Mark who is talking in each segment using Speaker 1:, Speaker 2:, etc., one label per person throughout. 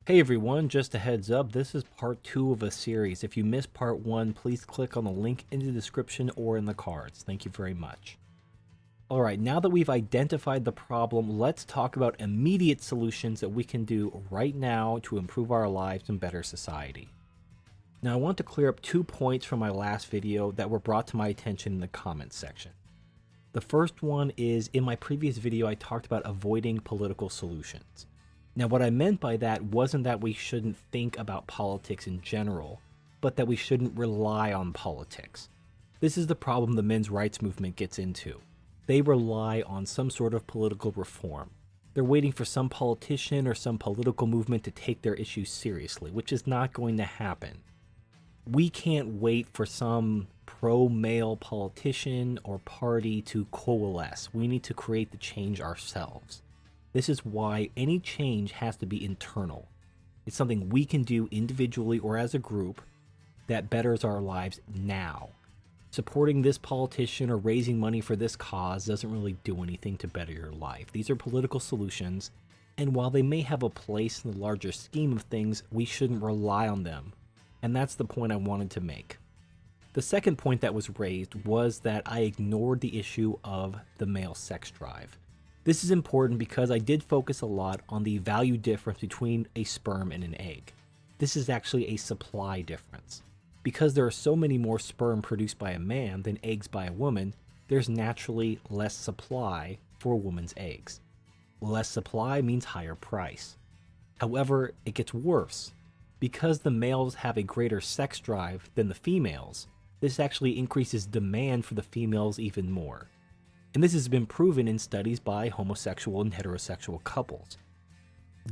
Speaker 1: Hey everyone, just a heads up, this is part 2 of a series. If you missed part 1, please click on the link in the description or in the cards. Thank you very much. Alright, now that we've identified the problem, let's talk about immediate solutions that we can do right now to improve our lives and better society. Now I want to clear up 2 points from my last video that were brought to my attention in the comments section. The first one is, in my previous video I talked about avoiding political solutions. Now what I meant by that wasn't that we shouldn't think about politics in general, but that we shouldn't rely on politics. This is the problem the men's rights movement gets into. They rely on some sort of political reform. They're waiting for some politician or some political movement to take their issues seriously, which is not going to happen. We can't wait for some pro-male politician or party to coalesce. We need to create the change ourselves. This is why any change has to be internal. It's something we can do individually or as a group that betters our lives now. Supporting this politician or raising money for this cause doesn't really do anything to better your life. These are political solutions, and while they may have a place in the larger scheme of things, we shouldn't rely on them. And that's the point I wanted to make. The second point that was raised was that I ignored the issue of the male sex drive. This is important because I did focus a lot on the value difference between a sperm and an egg. This is actually a supply difference. Because there are so many more sperm produced by a man than eggs by a woman, there's naturally less supply for a woman's eggs. Less supply means higher price. However, it gets worse. Because the males have a greater sex drive than the females, this actually increases demand for the females even more. And this has been proven in studies by homosexual and heterosexual couples.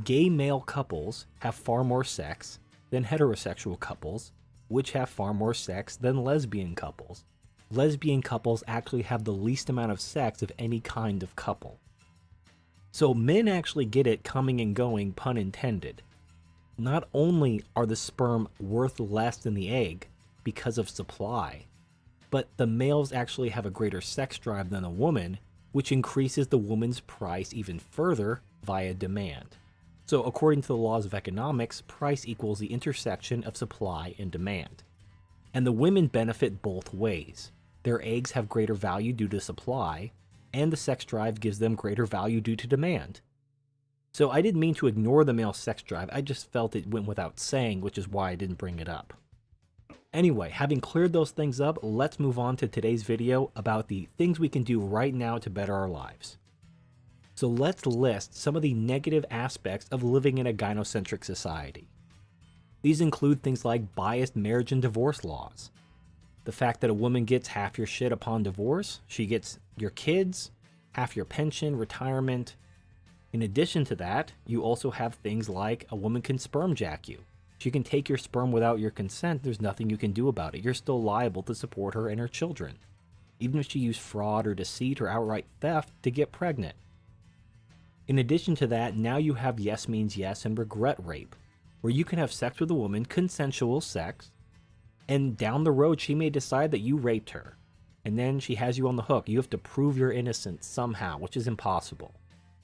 Speaker 1: Gay male couples have far more sex than heterosexual couples, which have far more sex than lesbian couples. Lesbian couples actually have the least amount of sex of any kind of couple. So men actually get it coming and going, pun intended. Not only are the sperm worth less than the egg because of supply, but the males actually have a greater sex drive than a woman, which increases the woman's price even further via demand. So according to the laws of economics, price equals the intersection of supply and demand. And the women benefit both ways. Their eggs have greater value due to supply, and the sex drive gives them greater value due to demand. So I didn't mean to ignore the male sex drive, I just felt it went without saying, which is why I didn't bring it up. Anyway, having cleared those things up, let's move on to today's video about the things we can do right now to better our lives. So let's list some of the negative aspects of living in a gynocentric society. These include things like biased marriage and divorce laws. The fact that a woman gets half your shit upon divorce, she gets your kids, half your pension, retirement. In addition to that, you also have things like a woman can sperm jack you. She can take your sperm without your consent, there's nothing you can do about it. You're still liable to support her and her children, even if she used fraud or deceit or outright theft to get pregnant. In addition to that, now you have yes means yes and regret rape, where you can have sex with a woman, consensual sex, and down the road she may decide that you raped her, and then she has you on the hook. You have to prove your innocence somehow, which is impossible,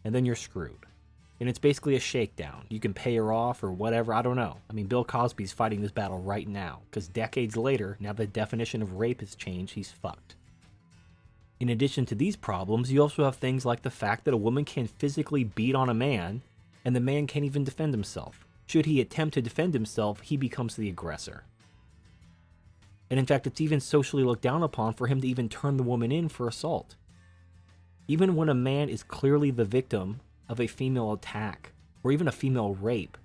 Speaker 1: and then you're screwed. And it's basically a shakedown. You can pay her off or whatever, I don't know. I mean, Bill Cosby's fighting this battle right now, because decades later, now the definition of rape has changed, he's fucked. In addition to these problems, you also have things like the fact that a woman can physically beat on a man, and the man can't even defend himself. Should he attempt to defend himself, he becomes the aggressor. And in fact, it's even socially looked down upon for him to even turn the woman in for assault. Even when a man is clearly the victim of a female attack, or even a female rape,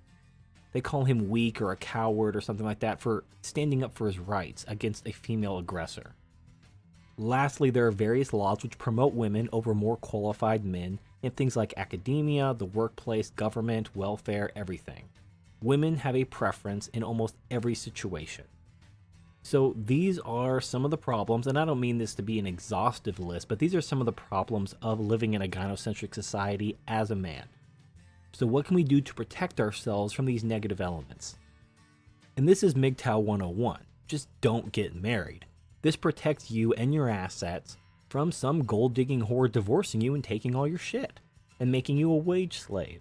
Speaker 1: they call him weak or a coward or something like that for standing up for his rights against a female aggressor. Lastly, there are various laws which promote women over more qualified men in things like academia, the workplace, government, welfare, everything. Women have a preference in almost every situation. So these are some of the problems, and I don't mean this to be an exhaustive list, but these are some of the problems of living in a gynocentric society as a man. So what can we do to protect ourselves from these negative elements? And this is MGTOW 101. Just don't get married. This protects you and your assets from some gold-digging whore divorcing you and taking all your shit, and making you a wage slave.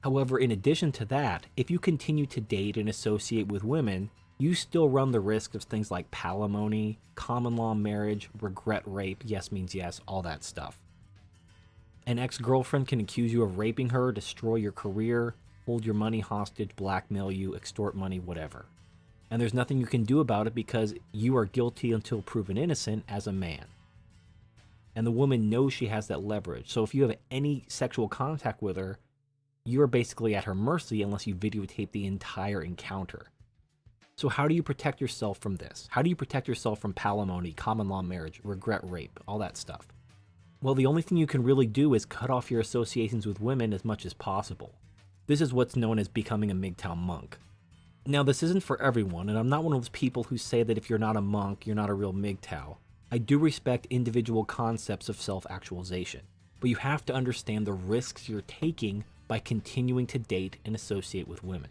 Speaker 1: However, in addition to that, if you continue to date and associate with women, you still run the risk of things like palimony, common law marriage, regret rape, yes means yes, all that stuff. An ex-girlfriend can accuse you of raping her, destroy your career, hold your money hostage, blackmail you, extort money, whatever. And there's nothing you can do about it because you are guilty until proven innocent as a man. And the woman knows she has that leverage. So if you have any sexual contact with her, you're basically at her mercy unless you videotape the entire encounter. So how do you protect yourself from this? How do you protect yourself from palimony, common law marriage, regret rape, all that stuff? Well, the only thing you can really do is cut off your associations with women as much as possible. This is what's known as becoming a MGTOW monk. Now, this isn't for everyone, and I'm not one of those people who say that if you're not a monk, you're not a real MGTOW. I do respect individual concepts of self-actualization, but you have to understand the risks you're taking by continuing to date and associate with women.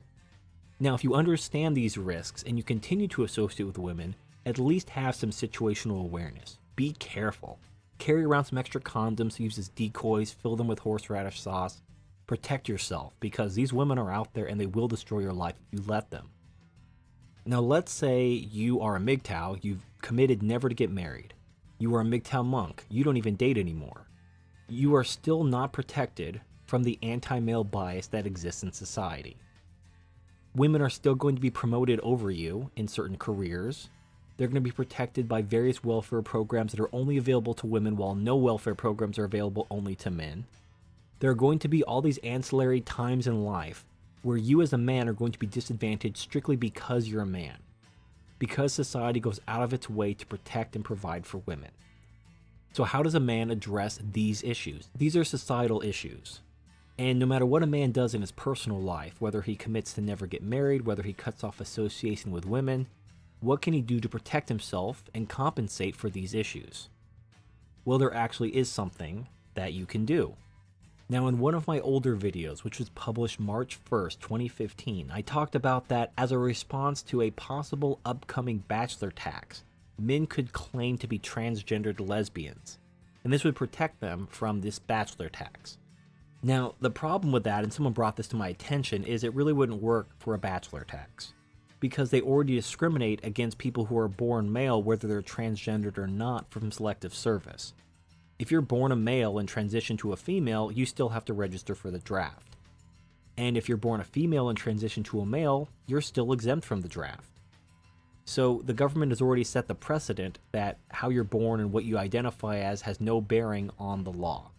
Speaker 1: Now, if you understand these risks and you continue to associate with women, at least have some situational awareness. Be careful. Carry around some extra condoms, use as decoys, fill them with horseradish sauce. Protect yourself, because these women are out there and they will destroy your life if you let them. Now, let's say you are a MGTOW, you've committed never to get married. You are a MGTOW monk, you don't even date anymore. You are still not protected from the anti-male bias that exists in society. Women are still going to be promoted over you in certain careers. They're going to be protected by various welfare programs that are only available to women, while no welfare programs are available only to men. There are going to be all these ancillary times in life where you as a man are going to be disadvantaged strictly because you're a man. Because society goes out of its way to protect and provide for women. So how does a man address these issues? These are societal issues. And no matter what a man does in his personal life, whether he commits to never get married, whether he cuts off association with women, what can he do to protect himself and compensate for these issues? Well, there actually is something that you can do. Now, in one of my older videos, which was published March 1st, 2015, I talked about that as a response to a possible upcoming bachelor tax. Men could claim to be transgendered lesbians, and this would protect them from this bachelor tax. Now, the problem with that, and someone brought this to my attention, is it really wouldn't work for a bachelor tax, because they already discriminate against people who are born male, whether they're transgendered or not, from selective service. If you're born a male and transition to a female, you still have to register for the draft. And if you're born a female and transition to a male, you're still exempt from the draft. So the government has already set the precedent that how you're born and what you identify as has no bearing on the law.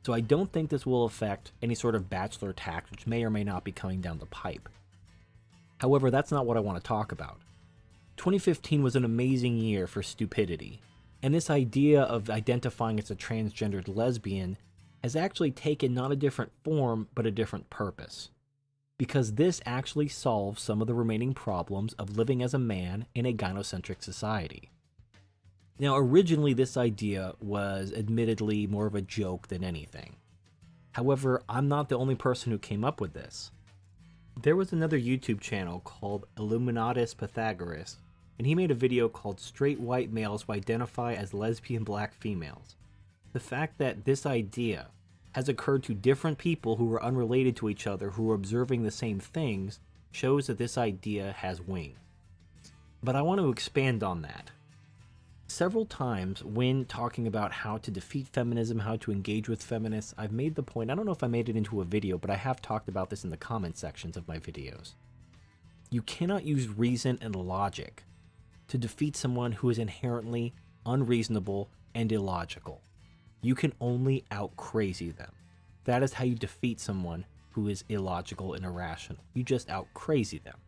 Speaker 1: So I don't think this will affect any sort of bachelor tax, which may or may not be coming down the pipe. However, that's not what I want to talk about. 2015 was an amazing year for stupidity. And this idea of identifying as a transgendered lesbian has actually taken not a different form, but a different purpose. Because this actually solves some of the remaining problems of living as a man in a gynocentric society. Now, originally this idea was admittedly more of a joke than anything. However, I'm not the only person who came up with this. There was another YouTube channel called Illuminatus Pythagoras, and he made a video called Straight White Males Who Identify as Lesbian Black Females. The fact that this idea has occurred to different people who are unrelated to each other who are observing the same things shows that this idea has wings. But I want to expand on that. Several times when talking about how to defeat feminism, how to engage with feminists, I've made the point, I don't know if I made it into a video, but I have talked about this in the comment sections of my videos. You cannot use reason and logic to defeat someone who is inherently unreasonable and illogical. You can only out-crazy them. That is how you defeat someone who is illogical and irrational. You just out-crazy them.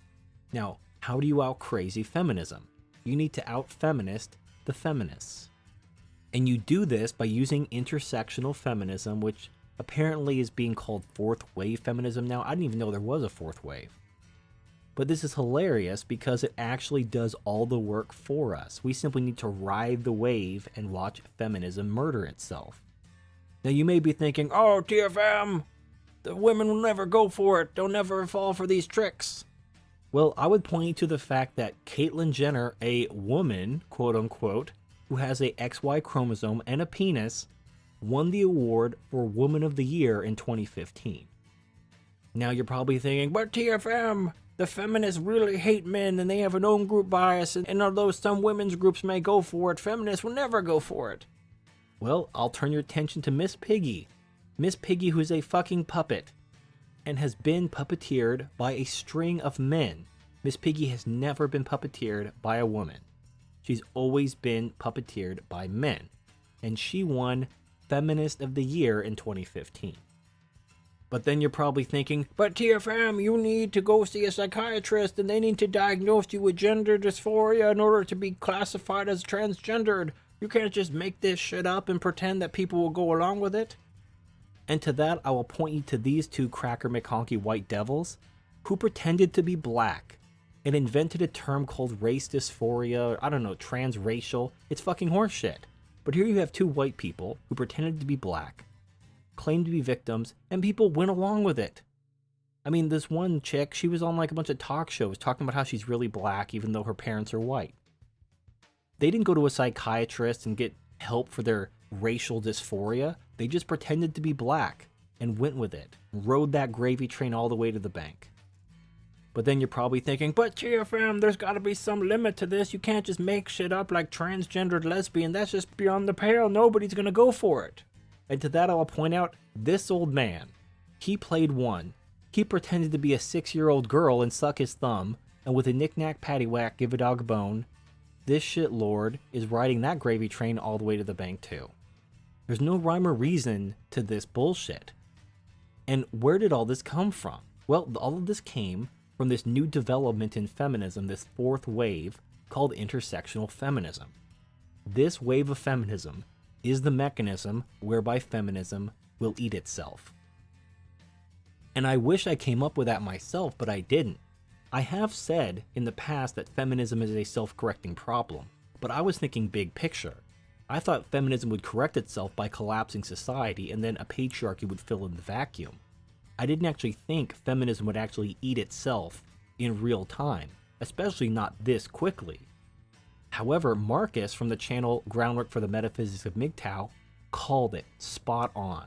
Speaker 1: Now, how do you out-crazy feminism? You need to out-feminist the feminists. And you do this by using intersectional feminism, which apparently is being called fourth wave feminism now. I didn't even know there was a fourth wave. But this is hilarious because it actually does all the work for us. We simply need to ride the wave and watch feminism murder itself. Now you may be thinking, oh, TFM, the women will never go for it. They'll never fall for these tricks. Well, I would point you to the fact that Caitlyn Jenner, a woman, quote unquote, who has a XY chromosome and a penis, won the award for Woman of the Year in 2015. Now you're probably thinking, but TFM, the feminists really hate men and they have an own group bias, and although some women's groups may go for it, feminists will never go for it. Well, I'll turn your attention to Miss Piggy. Miss Piggy, who's a fucking puppet and has been puppeteered by a string of men. Miss Piggy has never been puppeteered by a woman. She's always been puppeteered by men. And she won Feminist of the Year in 2015. But then you're probably thinking, but TFM, you need to go see a psychiatrist and they need to diagnose you with gender dysphoria in order to be classified as transgendered. You can't just make this shit up and pretend that people will go along with it. And to that, I will point you to these two cracker McHonky white devils who pretended to be black and invented a term called race dysphoria, or I don't know, transracial. It's fucking horseshit. But here you have two white people who pretended to be black, claimed to be victims, and people went along with it. I mean, this one chick, she was on like a bunch of talk shows talking about how she's really black even though her parents are white. They didn't go to a psychiatrist and get help for their racial dysphoria. They just pretended to be black and went with it, rode that gravy train all the way to the bank. But then you're probably thinking, but TFM, there's gotta be some limit to this. You can't just make shit up like transgendered lesbian. That's just beyond the pale. Nobody's gonna go for it. And to that I'll point out, this old man, he played one. He pretended to be a 6-year-old girl and suck his thumb, and with a knick-knack paddywhack give a dog a bone. This shit lord is riding that gravy train all the way to the bank too. There's no rhyme or reason to this bullshit. And where did all this come from? Well, all of this came from this new development in feminism, this fourth wave called intersectional feminism. This wave of feminism is the mechanism whereby feminism will eat itself. And I wish I came up with that myself, but I didn't. I have said in the past that feminism is a self-correcting problem, but I was thinking big picture. I thought feminism would correct itself by collapsing society and then a patriarchy would fill in the vacuum. I didn't actually think feminism would actually eat itself in real time, especially not this quickly. However, Marcus from the channel Groundwork for the Metaphysics of MGTOW called it spot on.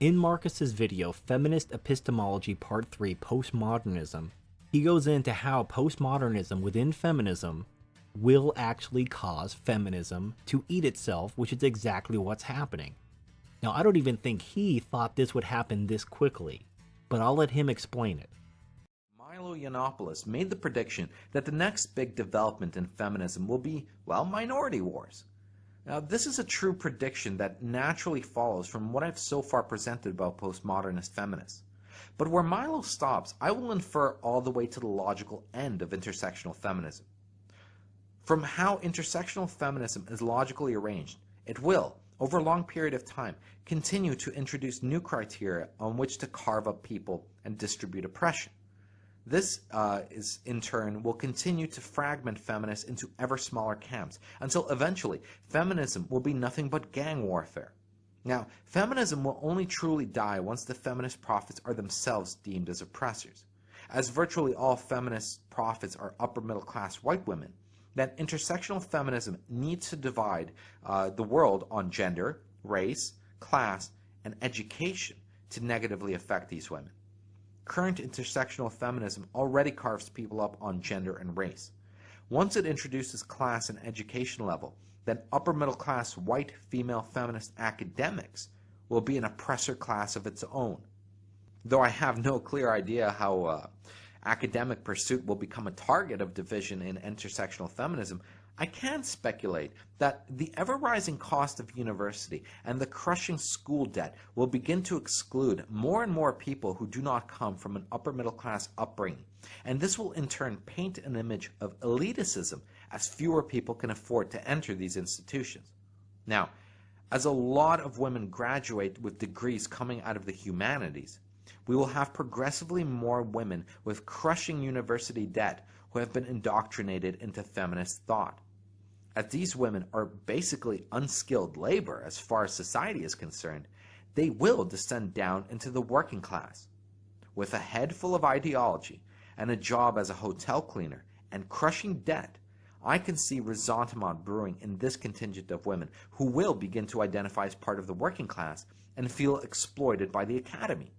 Speaker 1: In Marcus's video, Feminist Epistemology Part 3 Postmodernism, he goes into how postmodernism within feminism will actually cause feminism to eat itself, which is exactly what's happening. Now, I don't even think he thought this would happen this quickly, but I'll let him explain it.
Speaker 2: Milo Yiannopoulos made the prediction that the next big development in feminism will be, well, minority wars. Now, this is a true prediction that naturally follows from what I've so far presented about postmodernist feminists. But where Milo stops, I will infer all the way to the logical end of intersectional feminism. From how intersectional feminism is logically arranged, it will, over a long period of time, continue to introduce new criteria on which to carve up people and distribute oppression. This, in turn, will continue to fragment feminists into ever smaller camps, until eventually feminism will be nothing but gang warfare. Now, feminism will only truly die once the feminist prophets are themselves deemed as oppressors. As virtually all feminist prophets are upper-middle-class white women, then intersectional feminism needs to divide the world on gender, race, class, and education to negatively affect these women. Current intersectional feminism already carves people up on gender and race. Once it introduces class and education level, then upper-middle-class white female feminist academics will be an oppressor class of its own. Though I have no clear idea how academic pursuit will become a target of division in intersectional feminism, I can speculate that the ever-rising cost of university and the crushing school debt will begin to exclude more and more people who do not come from an upper-middle-class upbringing, and this will in turn paint an image of elitism as fewer people can afford to enter these institutions. Now, as a lot of women graduate with degrees coming out of the humanities, we will have progressively more women with crushing university debt who have been indoctrinated into feminist thought. As these women are basically unskilled labor as far as society is concerned, they will descend down into the working class. With a head full of ideology and a job as a hotel cleaner and crushing debt, I can see ressentiment brewing in this contingent of women who will begin to identify as part of the working class and feel exploited by the academy.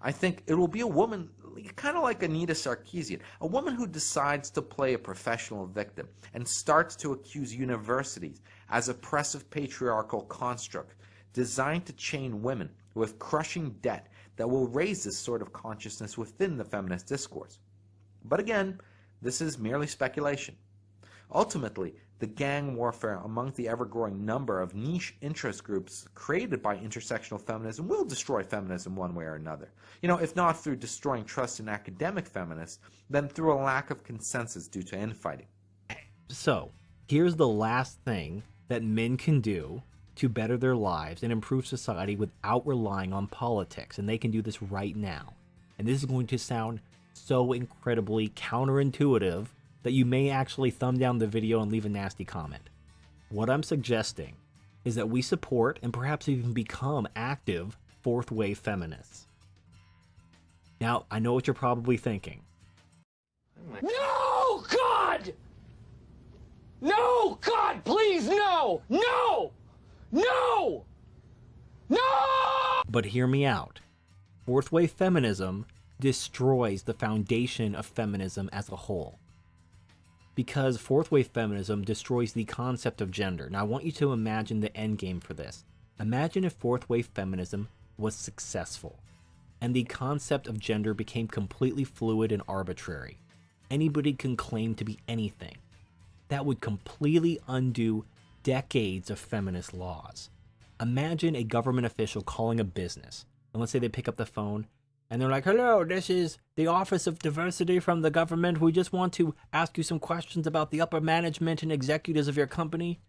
Speaker 2: I think it will be a woman, kind of like Anita Sarkeesian, a woman who decides to play a professional victim and starts to accuse universities as oppressive patriarchal construct designed to chain women with crushing debt that will raise this sort of consciousness within the feminist discourse. But again, this is merely speculation. Ultimately, the gang warfare among the ever-growing number of niche interest groups created by intersectional feminism will destroy feminism one way or another. If not through destroying trust in academic feminists, then through a lack of consensus due to infighting.
Speaker 1: So, here's the last thing that men can do to better their lives and improve society without relying on politics, and they can do this right now. And this is going to sound so incredibly counterintuitive that you may actually thumb down the video and leave a nasty comment. What I'm suggesting is that we support and perhaps even become active fourth wave feminists. Now, I know what you're probably thinking.
Speaker 3: No, God! No, God, please, no! No! No! No!
Speaker 1: But hear me out. Fourth wave feminism destroys the foundation of feminism as a whole. Because fourth wave feminism destroys the concept of gender. Now I want you to imagine the end game for this. Imagine if fourth wave feminism was successful and the concept of gender became completely fluid and arbitrary. Anybody can claim to be anything. That would completely undo decades of feminist laws. Imagine a government official calling a business, and let's say they pick up the phone and they're like, "Hello, this is the Office of Diversity from the government. We just want to ask you some questions about the upper management and executives of your company."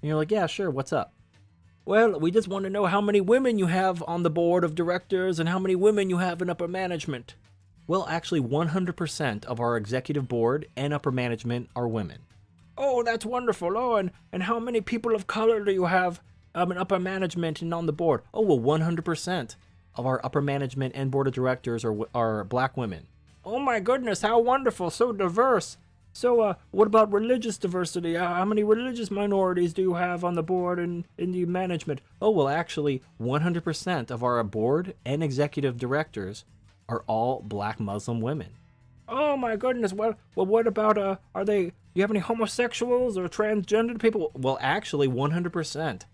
Speaker 1: And you're like, "Yeah, sure, what's up?" "Well, we just want to know how many women you have on the board of directors and how many women you have in upper management." Well, actually, 100% of our executive board and upper management are women. "Oh, that's wonderful. Oh, and how many people of color do you have in upper management and on the board?" "Oh, well, 100% of our upper management and board of directors are black women." "Oh my goodness, how wonderful, so diverse. So, what about religious diversity? How many religious minorities do you have on the board and in the management?" "Oh, well, actually, 100% of our board and executive directors are all black Muslim women." "Oh my goodness, well, what about, do you have any homosexuals or transgender people?" "Well, actually, 100%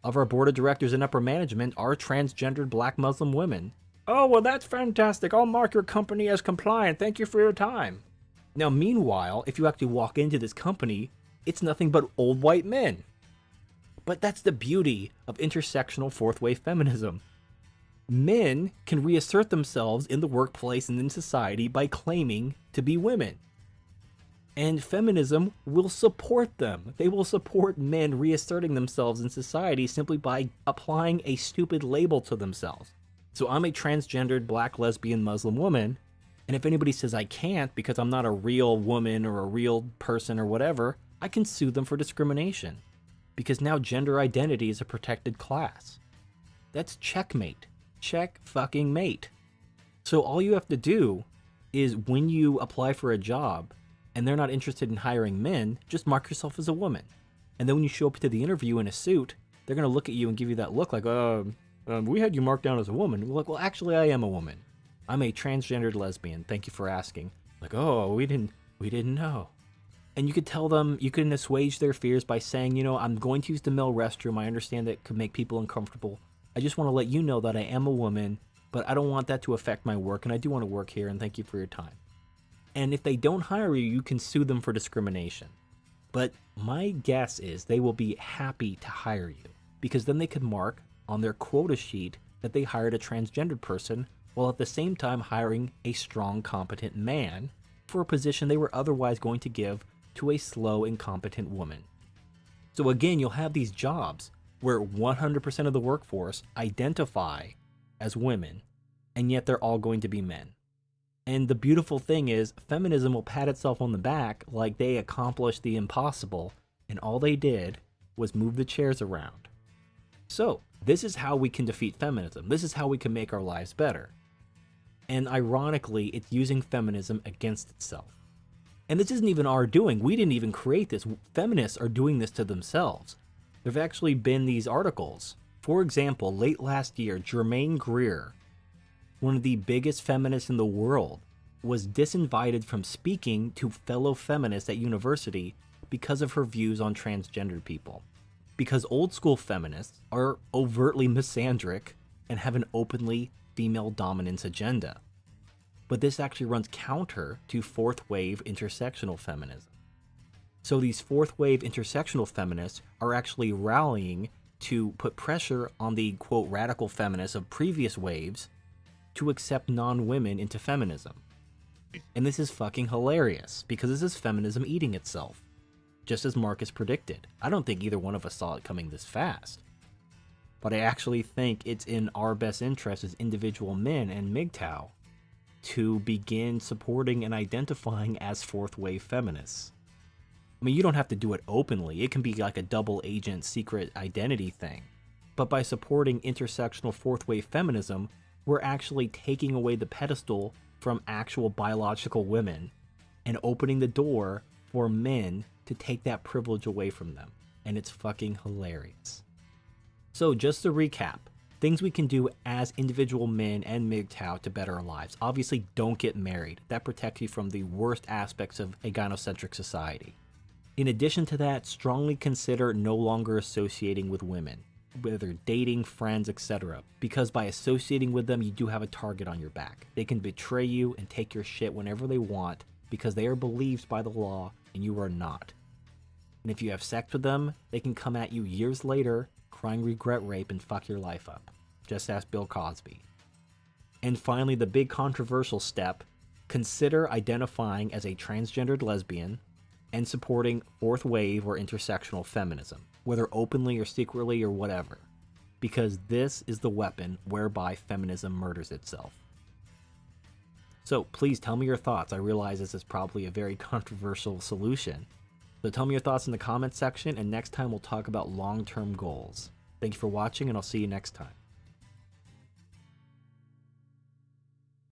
Speaker 1: of our board of directors and upper management are transgendered black Muslim women." "Oh, well, that's fantastic. I'll mark your company as compliant. Thank you for your time." Now, meanwhile, if you actually walk into this company, it's nothing but old white men. But that's the beauty of intersectional fourth wave feminism. Men can reassert themselves in the workplace and in society by claiming to be women. And feminism will support them. They will support men reasserting themselves in society simply by applying a stupid label to themselves. So I'm a transgendered black lesbian Muslim woman, and if anybody says I can't because I'm not a real woman or a real person or whatever, I can sue them for discrimination. Because now gender identity is a protected class. That's checkmate. Check fucking mate. So all you have to do is when you apply for a job and they're not interested in hiring men, just mark yourself as a woman. And then when you show up to the interview in a suit, they're going to look at you and give you that look like, we had you marked down as a woman. You're like, "Well, actually, I am a woman. I'm a transgendered lesbian. Thank you for asking." Like, "Oh, we didn't know." And you could tell them, you can assuage their fears by saying, "I'm going to use the male restroom. I understand that could make people uncomfortable. I just want to let you know that I am a woman, but I don't want that to affect my work, and I do want to work here, and thank you for your time." And if they don't hire you, you can sue them for discrimination. But my guess is they will be happy to hire you, because then they could mark on their quota sheet that they hired a transgendered person, while at the same time hiring a strong, competent man for a position they were otherwise going to give to a slow, incompetent woman. So again, you'll have these jobs where 100% of the workforce identify as women, and yet they're all going to be men. And the beautiful thing is, feminism will pat itself on the back like they accomplished the impossible, and all they did was move the chairs around. So, this is how we can defeat feminism. This is how we can make our lives better. And ironically, it's using feminism against itself. And this isn't even our doing. We didn't even create this. Feminists are doing this to themselves. There have actually been these articles. For example, late last year, Germaine Greer one of the biggest feminists in the world, was disinvited from speaking to fellow feminists at university because of her views on transgendered people. Because old school feminists are overtly misandric and have an openly female dominance agenda. But this actually runs counter to fourth wave intersectional feminism. So these fourth wave intersectional feminists are actually rallying to put pressure on the quote radical feminists of previous waves to accept non-women into feminism. And this is fucking hilarious, because this is feminism eating itself, just as Marcus predicted. I don't think either one of us saw it coming this fast. But I actually think it's in our best interest as individual men and MGTOW to begin supporting and identifying as fourth wave feminists. I mean, you don't have to do it openly. It can be like a double agent secret identity thing. But by supporting intersectional fourth wave feminism, we're actually taking away the pedestal from actual biological women and opening the door for men to take that privilege away from them. And it's fucking hilarious. So just to recap, things we can do as individual men and MGTOW to better our lives. Obviously, don't get married. That protects you from the worst aspects of a gynocentric society. In addition to that, strongly consider no longer associating with women, whether dating, friends, etc. Because by associating with them, you do have a target on your back. They can betray you and take your shit whenever they want because they are believed by the law and you are not. And if you have sex with them, they can come at you years later, crying regret rape and fuck your life up. Just ask Bill Cosby. And finally, the big controversial step, consider identifying as a transgendered lesbian and supporting fourth wave or intersectional feminism, whether openly or secretly or whatever, because this is the weapon whereby feminism murders itself. So please tell me your thoughts. I realize this is probably a very controversial solution. So tell me your thoughts in the comments section, and next time we'll talk about long-term goals. Thank you for watching, and I'll see you next time.